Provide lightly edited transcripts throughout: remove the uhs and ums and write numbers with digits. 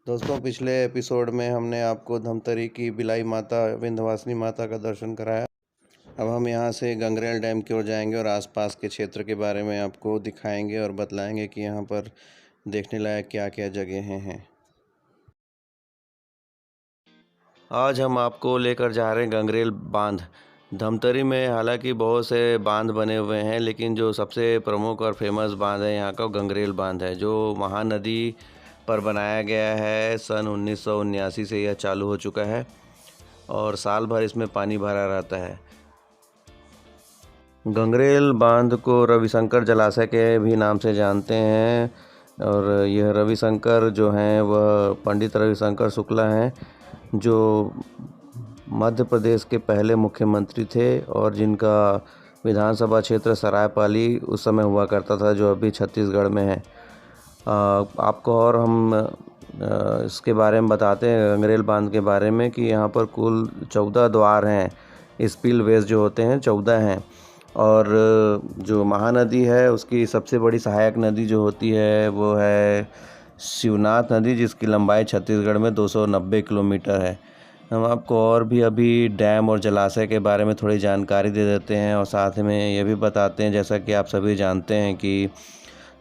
दोस्तों, पिछले एपिसोड में हमने आपको धमतरी की बिलाई माता विंध्यवासिनी माता का दर्शन कराया। अब हम यहाँ से गंगरेल डैम की ओर जाएंगे और आसपास के क्षेत्र के बारे में आपको दिखाएंगे और बतलाएंगे कि यहाँ पर देखने लायक क्या क्या जगहें हैं। आज हम आपको लेकर जा रहे हैं गंगरेल बांध। धमतरी में हालांकि बहुत से बांध बने हुए हैं, लेकिन जो सबसे प्रमुख और फेमस बांध है यहाँ का गंगरेल बांध है, जो महानदी पर बनाया गया है। सन 1979 से यह चालू हो चुका है और साल भर इसमें पानी भरा रहता है। गंगरेल बांध को रविशंकर जलाशय के भी नाम से जानते हैं और यह रविशंकर जो हैं वह पंडित रविशंकर शुक्ला हैं, जो मध्य प्रदेश के पहले मुख्यमंत्री थे और जिनका विधानसभा क्षेत्र सरायपाली उस समय हुआ करता था, जो अभी छत्तीसगढ़ में है। आपको और हम इसके बारे में बताते हैं, गंगरेल बांध के बारे में, कि यहाँ पर कुल 14 द्वार हैं। स्पिलवेज जो होते हैं 14 हैं और जो महानदी है उसकी सबसे बड़ी सहायक नदी जो होती है वो है शिवनाथ नदी, जिसकी लंबाई छत्तीसगढ़ में 290 किलोमीटर है। हम आपको और भी अभी डैम और जलाशय के बारे में थोड़ी जानकारी दे देते हैं और साथ में ये भी बताते हैं, जैसा कि आप सभी जानते हैं कि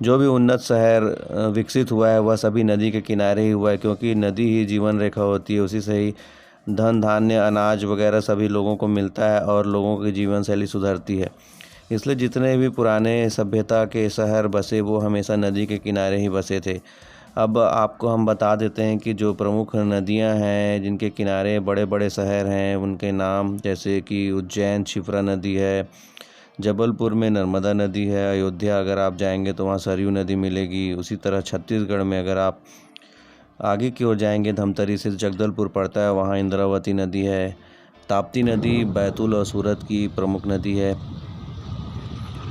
जो भी उन्नत शहर विकसित हुआ है वह सभी नदी के किनारे ही हुआ है, क्योंकि नदी ही जीवन रेखा होती है। उसी से ही धन धान्य अनाज वगैरह सभी लोगों को मिलता है और लोगों की जीवन शैली सुधरती है। इसलिए जितने भी पुराने सभ्यता के शहर बसे वो हमेशा नदी के किनारे ही बसे थे। अब आपको हम बता देते हैं कि जो प्रमुख नदियां हैं जिनके किनारे बड़े बड़े शहर हैं उनके नाम, जैसे कि उज्जैन क्षिप्रा नदी है, जबलपुर में नर्मदा नदी है, अयोध्या अगर आप जाएंगे तो वहाँ सरयू नदी मिलेगी। उसी तरह छत्तीसगढ़ में अगर आप आगे की ओर जाएंगे, धमतरी से जगदलपुर पड़ता है, वहाँ इंद्रावती नदी है। ताप्ती नदी बैतूल और सूरत की प्रमुख नदी है।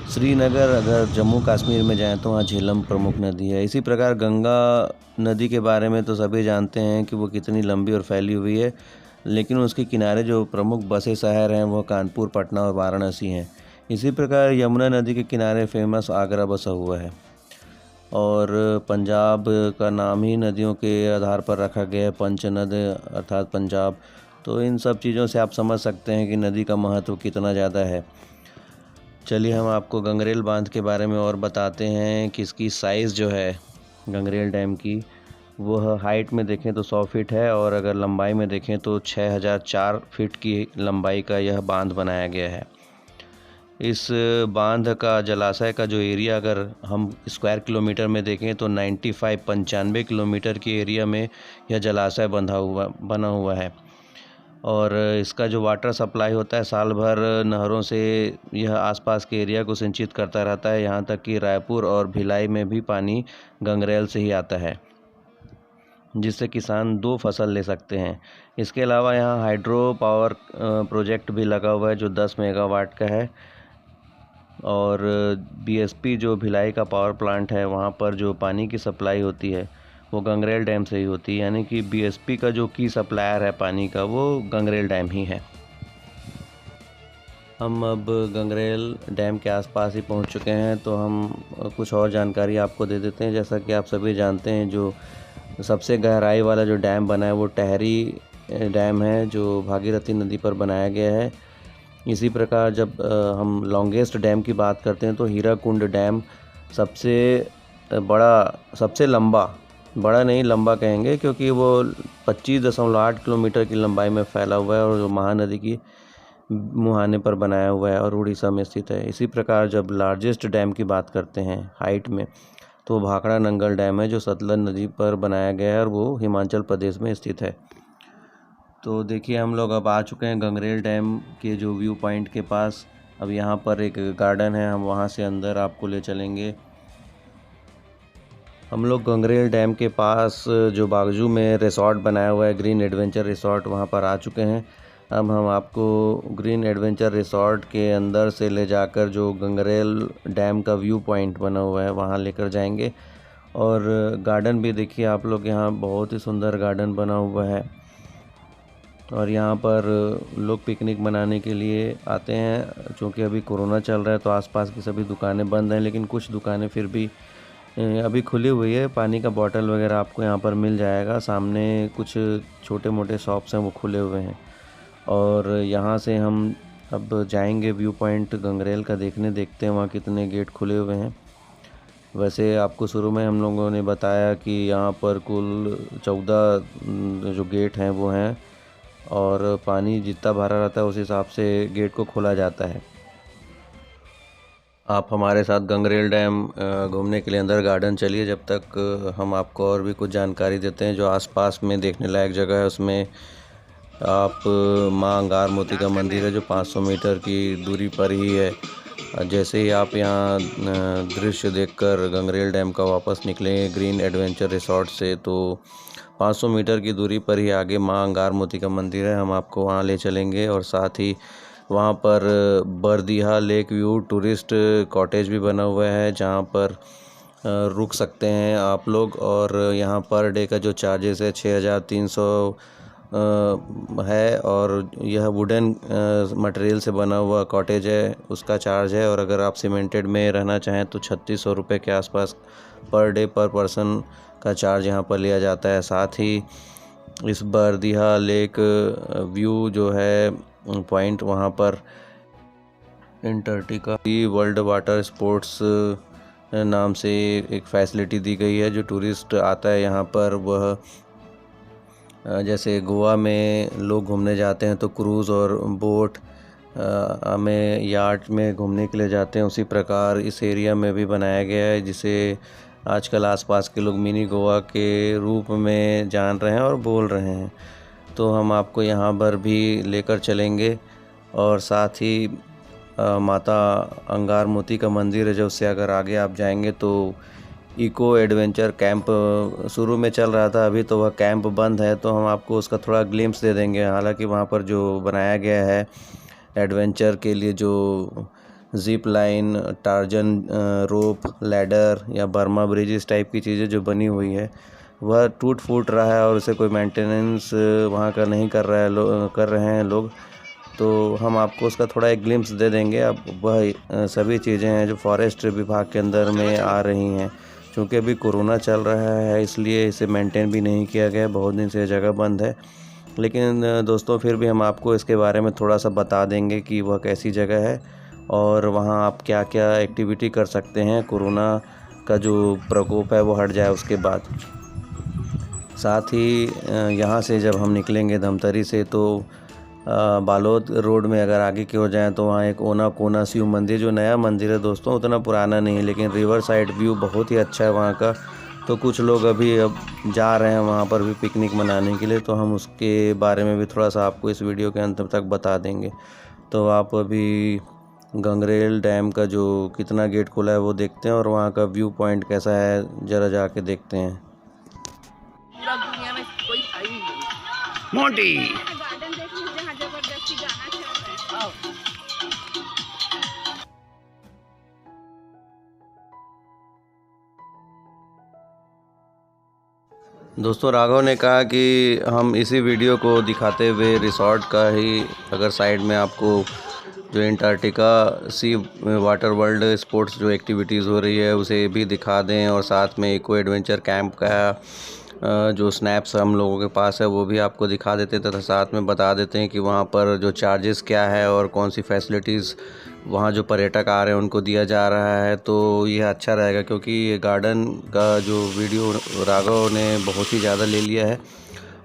श्रीनगर अगर जम्मू कश्मीर में जाएं तो वहाँ झेलम प्रमुख नदी है। इसी प्रकार गंगा नदी के बारे में तो सभी जानते हैं कि वो कितनी लंबी और फैली हुई है, लेकिन उसके किनारे जो प्रमुख बसे शहर हैं वो कानपुर, पटना और वाराणसी हैं। इसी प्रकार यमुना नदी के किनारे फेमस आगरा बसा हुआ है और पंजाब का नाम ही नदियों के आधार पर रखा गया है, पंचनद अर्थात पंजाब। तो इन सब चीज़ों से आप समझ सकते हैं कि नदी का महत्व कितना ज़्यादा है। चलिए हम आपको गंगरेल बांध के बारे में और बताते हैं कि इसकी साइज़ जो है गंगरेल डैम की, वह हाइट में देखें तो 100 फीट है और अगर लंबाई में देखें तो 6004 फीट की लंबाई का यह बांध बनाया गया है। इस बांध का जलाशय का जो एरिया अगर हम स्क्वायर किलोमीटर में देखें तो 95 किलोमीटर की एरिया में यह जलाशय बना हुआ है और इसका जो वाटर सप्लाई होता है साल भर नहरों से यह आसपास के एरिया को सिंचित करता रहता है। यहाँ तक कि रायपुर और भिलाई में भी पानी गंगरेल से ही आता है, जिससे किसान 2 फसल ले सकते हैं। इसके अलावा यहाँ हाइड्रो पावर प्रोजेक्ट भी लगा हुआ है जो 10 मेगावाट का है और बीएसपी जो भिलाई का पावर प्लांट है वहाँ पर जो पानी की सप्लाई होती है वो गंगरेल डैम से ही होती है, यानी कि बीएसपी का जो की सप्लायर है पानी का वो गंगरेल डैम ही है। हम अब गंगरेल डैम के आसपास ही पहुंच चुके हैं, तो हम कुछ और जानकारी आपको दे देते हैं। जैसा कि आप सभी जानते हैं, जो सबसे गहराई वाला जो डैम बना है वो टहरी डैम है, जो भागीरथी नदी पर बनाया गया है। इसी प्रकार जब हम लॉन्गेस्ट डैम की बात करते हैं तो हीराकुंड डैम सबसे लंबा, बड़ा नहीं लंबा कहेंगे, क्योंकि वो 25.8 किलोमीटर की लंबाई में फैला हुआ है और जो महानदी की मुहाने पर बनाया हुआ है और उड़ीसा में स्थित है। इसी प्रकार जब लार्जेस्ट डैम की बात करते हैं हाइट में, तो भाखड़ा नंगल डैम है जो सतलज नदी पर बनाया गया है और वो हिमाचल प्रदेश में स्थित है। तो देखिए हम लोग अब आ चुके हैं गंगरेल डैम के जो व्यू पॉइंट के पास। अब यहाँ पर एक गार्डन है, हम वहाँ से अंदर आपको ले चलेंगे। हम लोग गंगरेल डैम के पास जो बागजू में रिसॉर्ट बनाया हुआ है, ग्रीन एडवेंचर रिसॉर्ट, वहाँ पर आ चुके हैं। अब हम आपको ग्रीन एडवेंचर रिसॉर्ट के अंदर से ले जाकर जो गंगरेल डैम का व्यू पॉइंट बना हुआ है वहाँ लेकर जाएंगे। और गार्डन भी देखिए आप लोग, यहाँ बहुत ही सुंदर गार्डन बना हुआ है और यहाँ पर लोग पिकनिक मनाने के लिए आते हैं। चूँकि अभी कोरोना चल रहा है तो आसपास की सभी दुकानें बंद हैं, लेकिन कुछ दुकानें फिर भी अभी खुली हुई है। पानी का बॉटल वगैरह आपको यहाँ पर मिल जाएगा। सामने कुछ छोटे मोटे शॉप्स हैं वो खुले हुए हैं। और यहाँ से हम अब जाएंगे व्यू पॉइंट गंगरेल का देखने, देखते हैं वहाँ कितने गेट खुले हुए हैं। वैसे आपको शुरू में हम लोगों ने बताया कि यहाँ पर कुल 14 जो गेट हैं वो हैं, और पानी जितना भरा रहता है उस हिसाब से गेट को खोला जाता है। आप हमारे साथ गंगरेल डैम घूमने के लिए अंदर गार्डन चलिए, जब तक हम आपको और भी कुछ जानकारी देते हैं जो आसपास में देखने लायक जगह है। उसमें आप माँ अंगार मोती का मंदिर है जो 500 मीटर की दूरी पर ही है। जैसे ही आप यहाँ दृश्य देखकर गंगरेल डैम का वापस निकलेंगे ग्रीन एडवेंचर रिसोर्ट से, तो 500 मीटर की दूरी पर ही आगे माँ अंगार मोती का मंदिर है। हम आपको वहाँ ले चलेंगे, और साथ ही वहाँ पर बरदीहा लेक व्यू टूरिस्ट कॉटेज भी बना हुआ है जहाँ पर रुक सकते हैं आप लोग। और यहाँ पर डे का जो चार्जेस है 6300 है, और यह वुडन मटेरियल से बना हुआ कॉटेज है, उसका चार्ज है। और अगर आप सीमेंटेड में रहना चाहें तो 3600 रुपये के आसपास पर डे पर पर्सन का चार्ज यहाँ पर लिया जाता है। साथ ही इस बरदीहा लेक व्यू जो है पॉइंट, वहाँ पर एंटार्क्टिका वर्ल्ड वाटर स्पोर्ट्स नाम से एक फैसिलिटी दी गई है। जो टूरिस्ट आता है यहाँ पर, वह जैसे गोवा में लोग घूमने जाते हैं तो क्रूज़ और बोट में यार्ड में घूमने के लिए जाते हैं, उसी प्रकार इस एरिया में भी बनाया गया है, जिसे आजकल आसपास के लोग मिनी गोवा के रूप में जान रहे हैं और बोल रहे हैं। तो हम आपको यहाँ पर भी लेकर चलेंगे। और साथ ही माता अंगार मोती का मंदिर है, जो उससे अगर आगे आप जाएंगे तो इको एडवेंचर कैंप शुरू में चल रहा था, अभी तो वह कैंप बंद है, तो हम आपको उसका थोड़ा ग्लिम्स दे देंगे। हालांकि वहाँ पर जो बनाया गया है एडवेंचर के लिए, जो जिप लाइन, टार्जन रोप, लैडर या बर्मा ब्रिज, इस टाइप की चीज़ें जो बनी हुई है, वह टूट फूट रहा है और उसे कोई मेंटेनेंस वहाँ का नहीं कर रहे हैं लोग। तो हम आपको उसका थोड़ा एक ग्लिम्स दे देंगे। अब वह सभी चीज़ें हैं जो फॉरेस्ट विभाग के अंदर में आ रही हैं। क्योंकि अभी कोरोना चल रहा है, इसलिए इसे मेंटेन भी नहीं किया गया, बहुत दिन से जगह बंद है। लेकिन दोस्तों, फिर भी हम आपको इसके बारे में थोड़ा सा बता देंगे कि वह कैसी जगह है और वहाँ आप क्या क्या एक्टिविटी कर सकते हैं कोरोना का जो प्रकोप है वो हट जाए उसके बाद। साथ ही यहाँ से जब हम निकलेंगे धमतरी से, तो बालोद रोड में अगर आगे की ओर जाएँ तो वहाँ एक ओना कोना शिव मंदिर, जो नया मंदिर है दोस्तों, उतना पुराना नहीं है, लेकिन रिवर साइड व्यू बहुत ही अच्छा है वहाँ का। तो कुछ लोग अभी अब जा रहे हैं वहाँ पर भी पिकनिक मनाने के लिए, तो हम उसके बारे में भी थोड़ा सा आपको इस वीडियो के अंत तक बता देंगे। तो आप अभी गंगरेल डैम का जो कितना गेट खुला है वो देखते हैं, और वहाँ का व्यू पॉइंट कैसा है ज़रा जाके देखते हैं। दुनिया में कोई था ही नहीं। मोटी गार्डन देखने जहाँ जबरदस्ती जाना चाहते हैं। दोस्तों, राघव ने कहा कि हम इसी वीडियो को दिखाते हुए रिसॉर्ट का ही अगर साइड में आपको जो एंटार्क्टिका सी वाटर वर्ल्ड स्पोर्ट्स जो एक्टिविटीज़ हो रही है उसे भी दिखा दें, और साथ में इको एडवेंचर कैंप का जो स्नैप्स हम लोगों के पास है वो भी आपको दिखा देते, तथा साथ में बता देते हैं कि वहाँ पर जो चार्जेस क्या है और कौन सी फैसिलिटीज़ वहाँ जो पर्यटक आ रहे हैं उनको दिया जा रहा है। तो यह अच्छा रहेगा, क्योंकि ये गार्डन का जो वीडियो राघव ने बहुत ही ज़्यादा ले लिया है,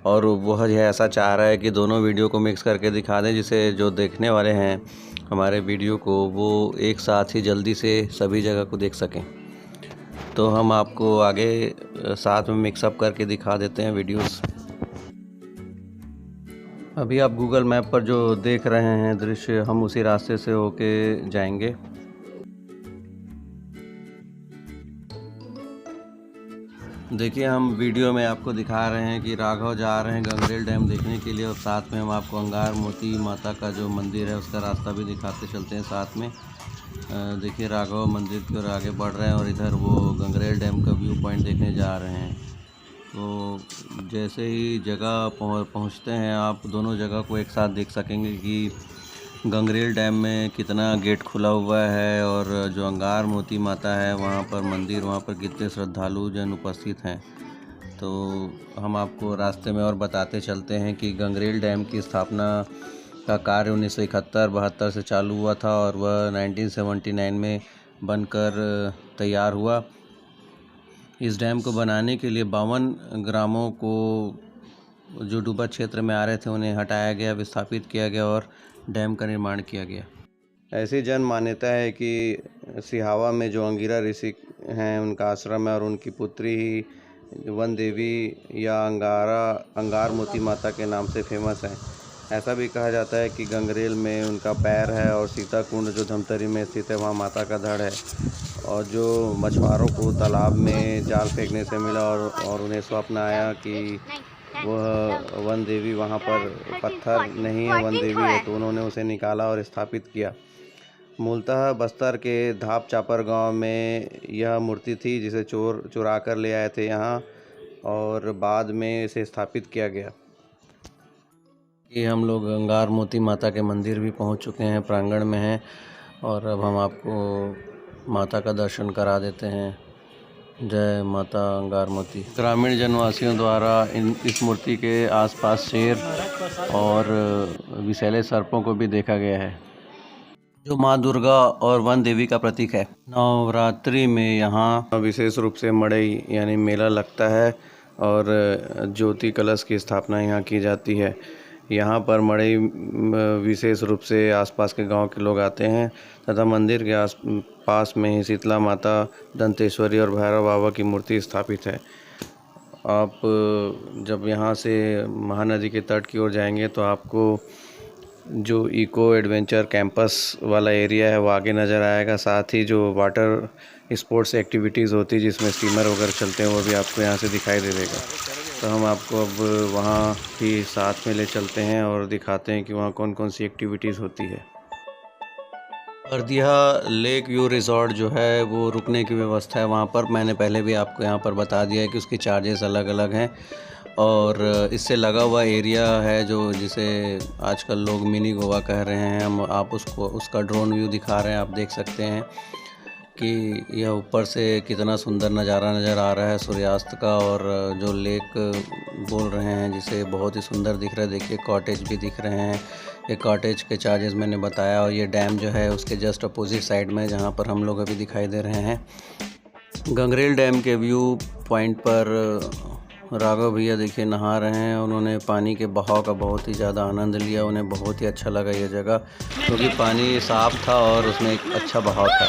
और वह जो है ऐसा चाह रहा है कि दोनों वीडियो को मिक्स करके दिखा दें, जिससे जो देखने वाले हैं हमारे वीडियो को वो एक साथ ही जल्दी से सभी जगह को देख सकें। तो हम आपको आगे साथ में मिक्सअप करके दिखा देते हैं वीडियोस। अभी आप गूगल मैप पर जो देख रहे हैं दृश्य, हम उसी रास्ते से होके जाएंगे। देखिए, हम वीडियो में आपको दिखा रहे हैं कि राघव जा रहे हैं गंगरेल डैम देखने के लिए, और साथ में हम आपको अंगार मोती माता का जो मंदिर है उसका रास्ता भी दिखाते चलते हैं साथ में। देखिए, राघव मंदिर की ओर आगे बढ़ रहे हैं और इधर वो गंगरेल डैम का व्यू पॉइंट देखने जा रहे हैं। तो जैसे ही जगह पहुंचते हैं, आप दोनों जगह को एक साथ देख सकेंगे कि गंगरेल डैम में कितना गेट खुला हुआ है और जो अंगार मोती माता है वहाँ पर मंदिर, वहाँ पर कितने श्रद्धालु जन उपस्थित हैं। तो हम आपको रास्ते में और बताते चलते हैं कि गंगरेल डैम की स्थापना का कार्य 1971-72 से चालू हुआ था और वह 1979 में बनकर तैयार हुआ। इस डैम को बनाने के लिए 52 ग्रामों को जो डूबा क्षेत्र में आ रहे थे उन्हें हटाया गया, विस्थापित किया गया और डैम का निर्माण किया गया। ऐसी जन मान्यता है कि सिहावा में जो अंगिरा ऋषि हैं उनका आश्रम है और उनकी पुत्री ही वन देवी या अंगार मोती माता के नाम से फेमस है। ऐसा भी कहा जाता है कि गंगरेल में उनका पैर है और सीता कुंड जो धमतरी में स्थित है वहाँ माता का धड़ है। और जो मछुआरों को तालाब में जाल फेंकने से मिला और उन्हें स्वप्न आया कि वह वन देवी वहाँ पर पत्थर नहीं है, वन देवी है, तो उन्होंने उसे निकाला और स्थापित किया। मूलतः बस्तर के धाप चापर गांव में यह मूर्ति थी जिसे चुरा कर ले आए थे यहाँ और बाद में इसे स्थापित किया गया। ये हम लोग अंगार मोती माता के मंदिर भी पहुंच चुके हैं, प्रांगण में हैं और अब हम आपको माता का दर्शन करा देते हैं। जय माता अंगार मोती। ग्रामीण जनवासियों द्वारा इस मूर्ति के आसपास शेर और विषैले सर्पों को भी देखा गया है, जो माँ दुर्गा और वन देवी का प्रतीक है। नवरात्रि में यहाँ विशेष रूप से मड़ई यानी मेला लगता है और ज्योति कलश की स्थापना यहाँ की जाती है। यहाँ पर मड़ई विशेष रूप से आसपास के गांव के लोग आते हैं तथा मंदिर के पास में ही शीतला माता, दंतेश्वरी और भैरव बाबा की मूर्ति स्थापित है। आप जब यहाँ से महानदी के तट की ओर जाएंगे तो आपको जो इको एडवेंचर कैंपस वाला एरिया है वो आगे नज़र आएगा। साथ ही जो वाटर स्पोर्ट्स एक्टिविटीज़ होती है जिसमें स्टीमर वगैरह चलते हैं वो भी आपको यहाँ से दिखाई दे देगा। तो हम आपको अब वहाँ भी साथ में ले चलते हैं और दिखाते हैं कि वहाँ कौन कौन सी एक्टिविटीज़ होती है। बर्दिया लेक व्यू रिज़ॉर्ट जो है वो रुकने की व्यवस्था है वहाँ पर। मैंने पहले भी आपको यहाँ पर बता दिया है कि उसकी चार्जेस अलग अलग हैं और इससे लगा हुआ एरिया है जो जिसे आजकल लोग मिनी गोवा कह रहे हैं। हम आप उसका ड्रोन व्यू दिखा रहे हैं। आप देख सकते हैं कि यह ऊपर से कितना सुंदर नज़ारा नज़र आ रहा है सूर्यास्त का और जो लेक बोल रहे हैं जिसे बहुत ही सुंदर दिख रहा है। देखिए कॉटेज भी दिख रहे हैं। ये कॉटेज के चार्जेस मैंने बताया और ये डैम जो है उसके जस्ट अपोजिट साइड में जहाँ पर हम लोग अभी दिखाई दे रहे हैं। गंगरेल डैम के व्यू पॉइंट पर राघव भैया देखिए नहा रहे हैं। उन्होंने पानी के बहाव का बहुत ही ज़्यादा आनंद लिया। उन्हें बहुत ही अच्छा लगा ये जगह क्योंकि पानी साफ था और उसमें एक अच्छा बहाव था।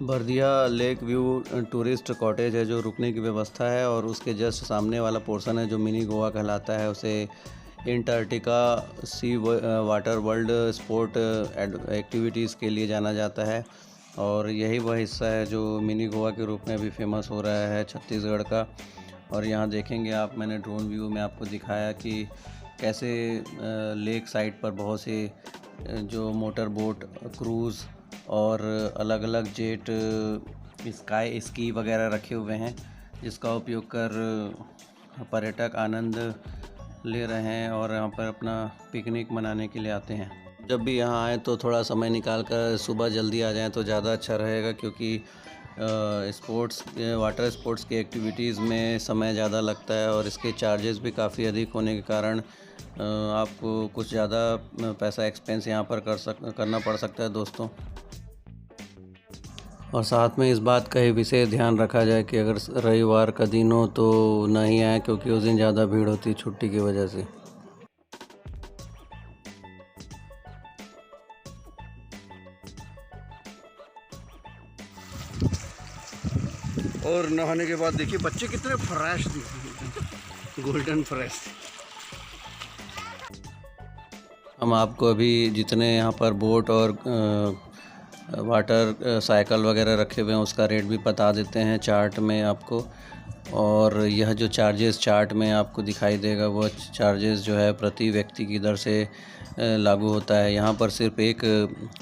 Bardiya lake view tourist cottage है जो रुकने की व्यवस्था है और उसके जस्ट सामने वाला पोर्शन है जो मिनी गोवा कहलाता है। उसे एंटार्क्टिका सी वाटर वर्ल्ड स्पोर्ट एक्टिविटीज़ के लिए जाना जाता है और यही वह हिस्सा है जो मिनी गोवा के रूप में भी फेमस हो रहा है छत्तीसगढ़ का। और यहाँ देखेंगे आप, मैंने ड्रोन व्यू में आपको दिखाया कि कैसे लेक साइड पर बहुत से जो मोटर बोट, क्रूज़ और अलग अलग जेट, स्काई स्की वगैरह रखे हुए हैं जिसका उपयोग कर पर्यटक आनंद ले रहे हैं और यहाँ पर अपना पिकनिक मनाने के लिए आते हैं। जब भी यहाँ आए तो थोड़ा समय निकाल कर सुबह जल्दी आ जाएं तो ज़्यादा अच्छा रहेगा क्योंकि वाटर स्पोर्ट्स की एक्टिविटीज़ में समय ज़्यादा लगता है और इसके चार्जेस भी काफ़ी अधिक होने के कारण आपको कुछ ज़्यादा पैसा एक्सपेंस यहाँ पर करना पड़ सकता है दोस्तों। और साथ में इस बात का ही विशेष ध्यान रखा जाए कि अगर रविवार का दिन हो तो नहीं आए क्योंकि उस दिन ज़्यादा भीड़ होती है छुट्टी की वजह से। और नहाने के बाद देखिए बच्चे कितने फ्रेश दिखते हैं, गोल्डन फ्रेश। हम आपको अभी जितने यहाँ पर बोट और वाटर साइकिल वगैरह रखे हुए हैं उसका रेट भी बता देते हैं चार्ट में आपको। और यह जो चार्जेस चार्ट में आपको दिखाई देगा वो चार्जेस जो है प्रति व्यक्ति की दर से लागू होता है। यहाँ पर सिर्फ एक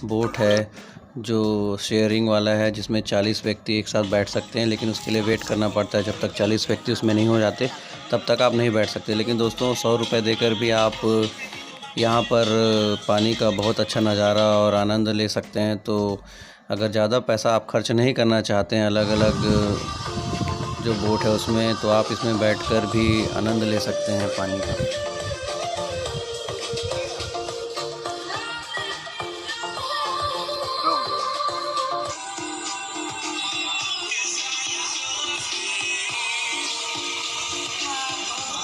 बोट है जो शेयरिंग वाला है, जिसमें 40 व्यक्ति एक साथ बैठ सकते हैं, लेकिन उसके लिए वेट करना पड़ता है। जब तक 40 व्यक्ति उसमें नहीं हो जाते तब तक आप नहीं बैठ सकते। लेकिन दोस्तों 100 रुपये देकर भी आप यहाँ पर पानी का बहुत अच्छा नज़ारा और आनंद ले सकते हैं। तो अगर ज़्यादा पैसा आप खर्च नहीं करना चाहते हैं अलग अलग जो बोट है उसमें, तो आप इसमें बैठकर भी आनंद ले सकते हैं पानी का।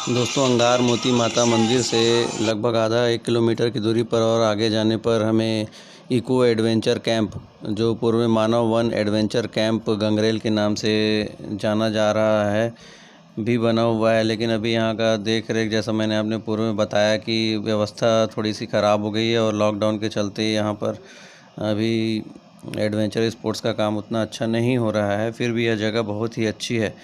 दोस्तों अंगार मोती माता मंदिर से लगभग आधा 1 किलोमीटर की दूरी पर और आगे जाने पर हमें इको एडवेंचर कैंप, जो पूर्व में मानव वन एडवेंचर कैंप गंगरेल के नाम से जाना जा रहा है, भी बना हुआ है। लेकिन अभी यहाँ का देख रेख, जैसा मैंने आपने पूर्व में बताया कि व्यवस्था थोड़ी सी ख़राब हो गई है और लॉकडाउन के चलते यहाँ पर अभी एडवेंचर स्पोर्ट्स का काम उतना अच्छा नहीं हो रहा है। फिर भी यह जगह बहुत ही अच्छी है।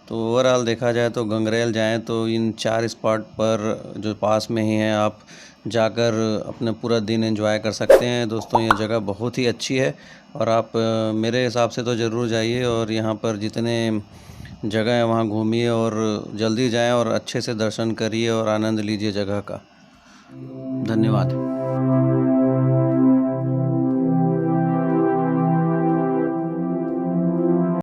तो ओवरऑल देखा जाए तो गंगरेल जाएं तो इन 4 स्पॉट पर जो पास में ही हैं आप जाकर अपने पूरा दिन एंजॉय कर सकते हैं। दोस्तों ये जगह बहुत ही अच्छी है और आप मेरे हिसाब से तो ज़रूर जाइए और यहाँ पर जितने जगह है वहाँ घूमिए और जल्दी जाएं और अच्छे से दर्शन करिए और आनंद लीजिए जगह का। धन्यवाद।